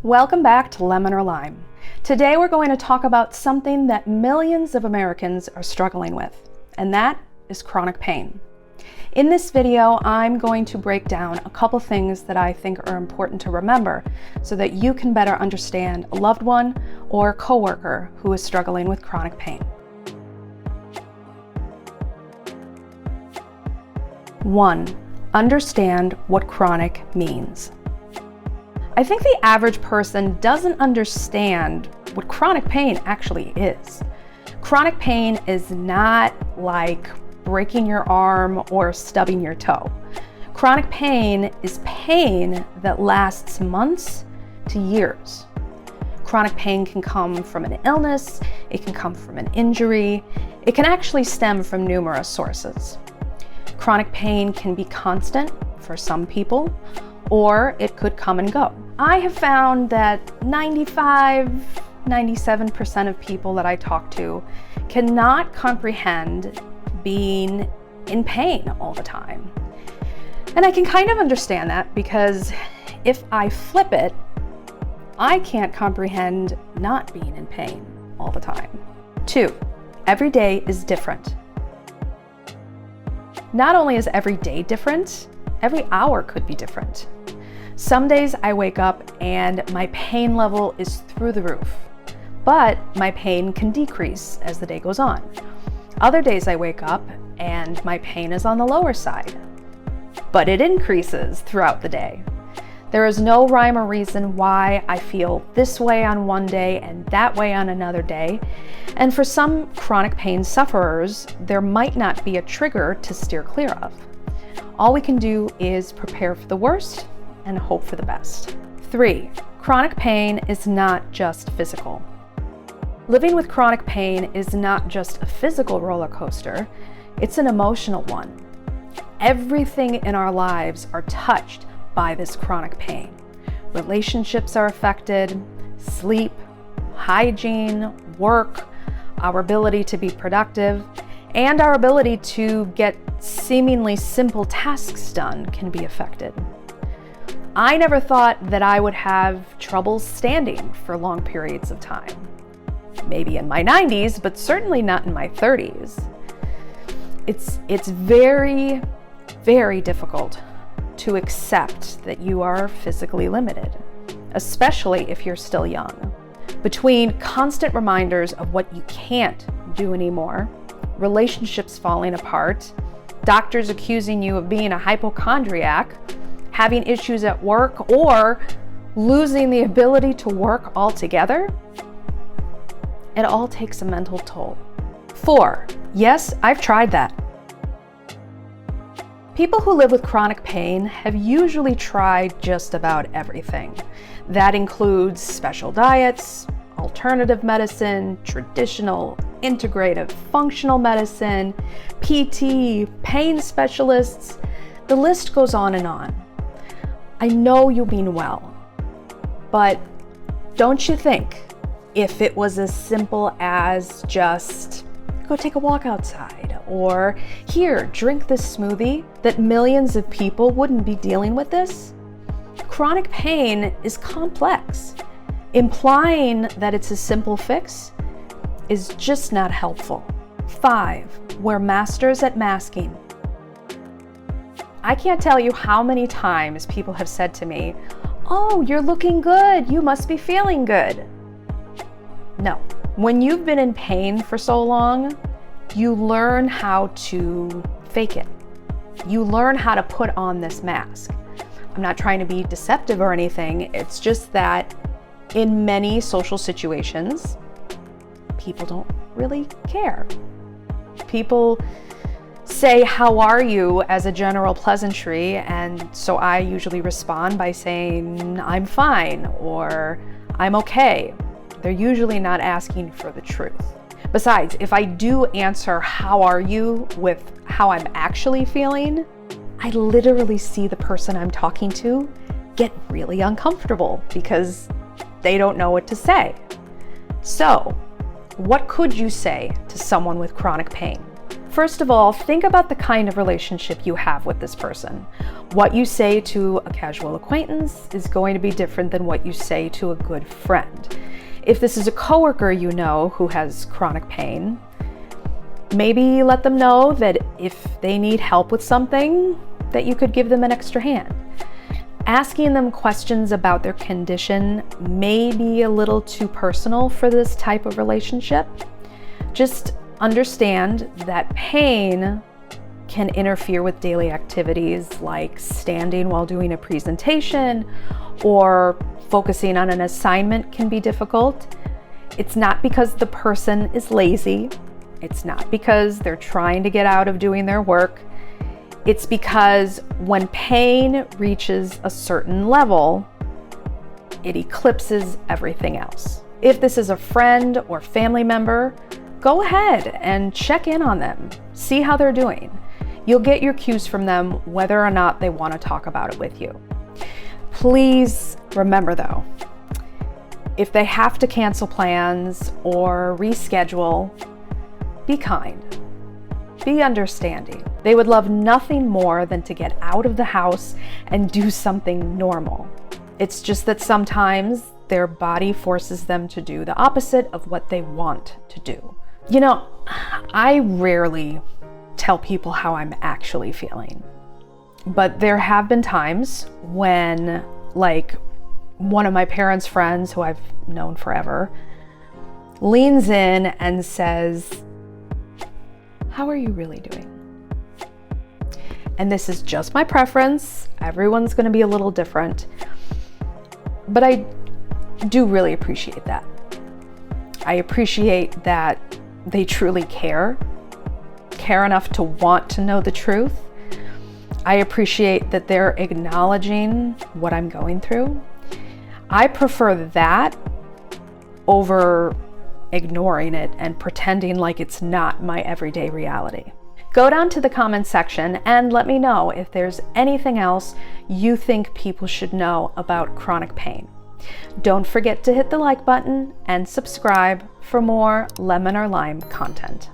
Welcome back to Lemon or Lime. Today we're going to talk about something that millions of Americans are struggling with, and that is chronic pain. In this video, I'm going to break down a couple things that I think are important to remember so that you can better understand a loved one or coworker who is struggling with chronic pain. 1. Understand what chronic means. I think the average person doesn't understand what chronic pain actually is. Chronic pain is not like breaking your arm or stubbing your toe. Chronic pain is pain that lasts months to years. Chronic pain can come from an illness, it can come from an injury, it can actually stem from numerous sources. Chronic pain can be constant for some people, or it could come and go. I have found that 97% of people that I talk to cannot comprehend being in pain all the time. And I can kind of understand that because if I flip it, I can't comprehend not being in pain all the time. 2, every day is different. Not only is every day different, every hour could be different. Some days I wake up and my pain level is through the roof, but my pain can decrease as the day goes on. Other days I wake up and my pain is on the lower side, but it increases throughout the day. There is no rhyme or reason why I feel this way on one day and that way on another day. And for some chronic pain sufferers, there might not be a trigger to steer clear of. All we can do is prepare for the worst and hope for the best. 3, chronic pain is not just physical. Living with chronic pain is not just a physical roller coaster, it's an emotional one. Everything in our lives are touched by this chronic pain. Relationships are affected, sleep, hygiene, work, our ability to be productive, and our ability to get seemingly simple tasks done can be affected. I never thought that I would have trouble standing for long periods of time. Maybe in my 90s, but certainly not in my 30s. It's very, very difficult to accept that you are physically limited, especially if you're still young. Between constant reminders of what you can't do anymore, relationships falling apart, doctors accusing you of being a hypochondriac, having issues at work, or losing the ability to work altogether, it all takes a mental toll. 4, yes, I've tried that. People who live with chronic pain have usually tried just about everything. That includes special diets, alternative medicine, traditional, integrative, functional medicine, PT, pain specialists. The list goes on and on. I know you mean well, but don't you think if it was as simple as just go take a walk outside or here, drink this smoothie, that millions of people wouldn't be dealing with this? Chronic pain is complex. Implying that it's a simple fix is just not helpful. 5, we're masters at masking. I can't tell you how many times people have said to me, "Oh, you're looking good, you must be feeling good." No, when you've been in pain for so long, you learn how to fake it. You learn how to put on this mask. I'm not trying to be deceptive or anything, it's just that in many social situations, people don't really care. People say, "How are you?" as a general pleasantry, and so I usually respond by saying, "I'm fine," or "I'm okay." They're usually not asking for the truth. Besides, if I do answer, "How are you?" with how I'm actually feeling, I literally see the person I'm talking to get really uncomfortable because they don't know what to say. So, what could you say to someone with chronic pain? First of all, think about the kind of relationship you have with this person. What you say to a casual acquaintance is going to be different than what you say to a good friend. If this is a coworker you know who has chronic pain, maybe let them know that if they need help with something, that you could give them an extra hand. Asking them questions about their condition may be a little too personal for this type of relationship. Just understand that pain can interfere with daily activities like standing while doing a presentation or focusing on an assignment can be difficult. It's not because the person is lazy. It's not because they're trying to get out of doing their work. It's because when pain reaches a certain level, it eclipses everything else. If this is a friend or family member, go ahead and check in on them. See how they're doing. You'll get your cues from them whether or not they want to talk about it with you. Please remember though, if they have to cancel plans or reschedule, be kind. Be understanding. They would love nothing more than to get out of the house and do something normal. It's just that sometimes their body forces them to do the opposite of what they want to do. You know, I rarely tell people how I'm actually feeling, but there have been times when, like, one of my parents' friends who I've known forever leans in and says, "How are you really doing?" And this is just my preference. Everyone's going to be a little different, but I do really appreciate that. I appreciate that they truly care enough to want to know the truth. I appreciate that they're acknowledging what I'm going through. I prefer that over ignoring it and pretending like it's not my everyday reality. Go down to the comments section and let me know if there's anything else you think people should know about chronic pain. Don't forget to hit the like button and subscribe for more Lemon or Lime content.